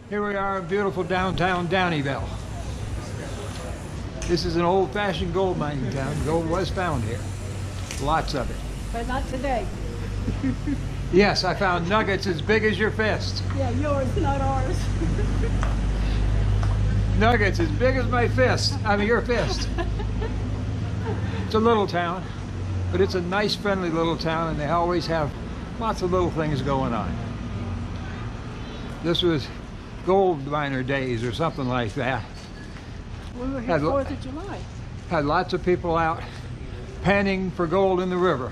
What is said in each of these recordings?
Here we are in beautiful downtown Downieville. This is an old-fashioned gold mining town. Gold was found here. Lots of it. But not today. Yes, I found nuggets as big as your fist. Yeah, yours, not ours. Nuggets as big as my fist. I mean, your fist. It's a little town, but it's a nice, friendly little town, and they always have lots of little things going on. This was gold miner days or something like that. We were here 4th of July. Had lots of people out panning for gold in the river.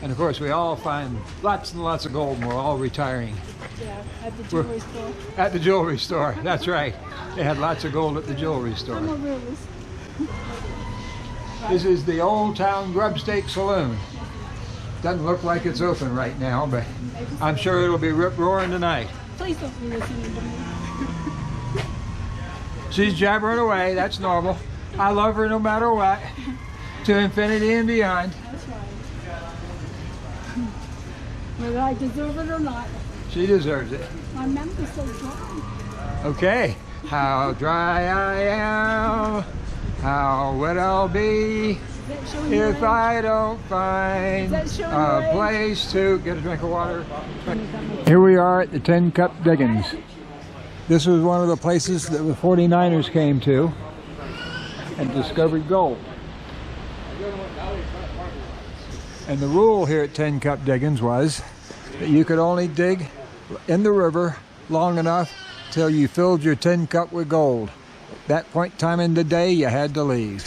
And of course we all find lots and lots of gold and we're all retiring. Yeah, at the jewelry store. At the jewelry store, that's right. They had lots of gold at the jewelry store. This is the Old Town Grub Steak Saloon. Doesn't look like it's open right now, but I'm sure it'll be rip-roaring tonight. Please don't be listening to me. She's jabbering away, that's normal. I love her no matter what. To infinity and beyond. That's right. Whether I deserve it or not. She deserves it. My mouth is so dry. Okay. How dry I am, how wet I'll be if I don't find a place to get a drink of water. Here we are at the 10 Cup Diggins. This was one of the places that the 49ers came to and discovered gold. And the rule here at 10 Cup Diggins was that you could only dig in the river long enough till you filled your 10 cup with gold. At that point in time in the day, you had to leave.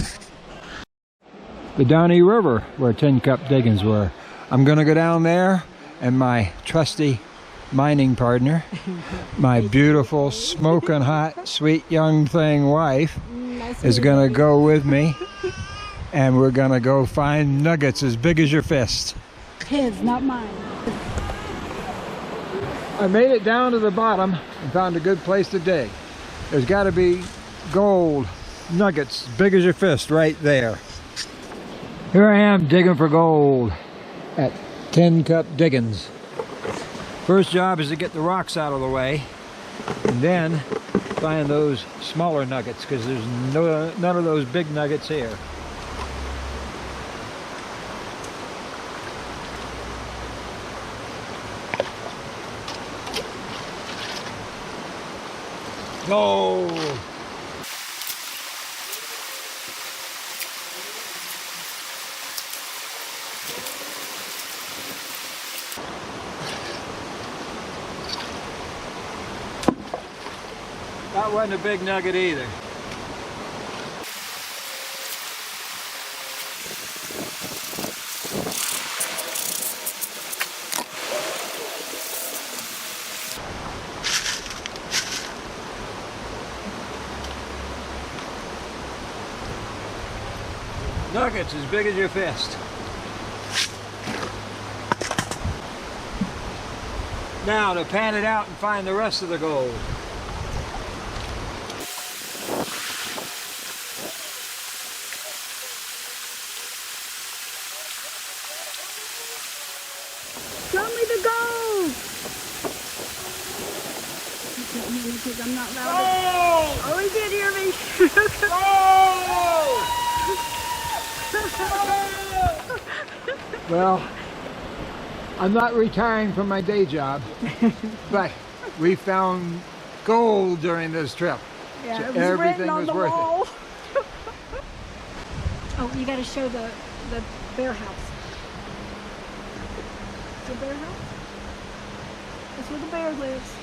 The Downie River, where 10 Cup Diggins were. I'm going to go down there, and my trusty mining partner, my beautiful, smoking hot, sweet young thing wife, is going to go with me, and we're going to go find nuggets as big as your fist. His, not mine. I made it down to the bottom and found a good place to dig. There's got to be gold nuggets big as your fist right there. Here I am digging for gold at 10 Cup Diggins. First job is to get the rocks out of the way and then find those smaller nuggets because there's none of those big nuggets here. Gold! That wasn't a big nugget either. Nuggets as big as your fist. Now to pan it out and find the rest of the gold. Show me the gold! You can't hear me because I'm not loud. Oh, he did hear me. Well, I'm not retiring from my day job, but we found gold during this trip. Yeah, so it was everything on was the worth wall. it. Oh, you got to show the bear house. The bear house? That's where the bear lives.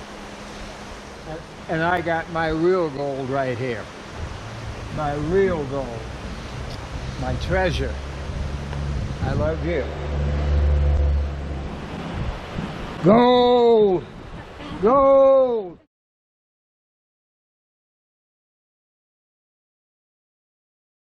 And I got my real gold right here. My real gold. My treasure. I love you. Gold! Gold!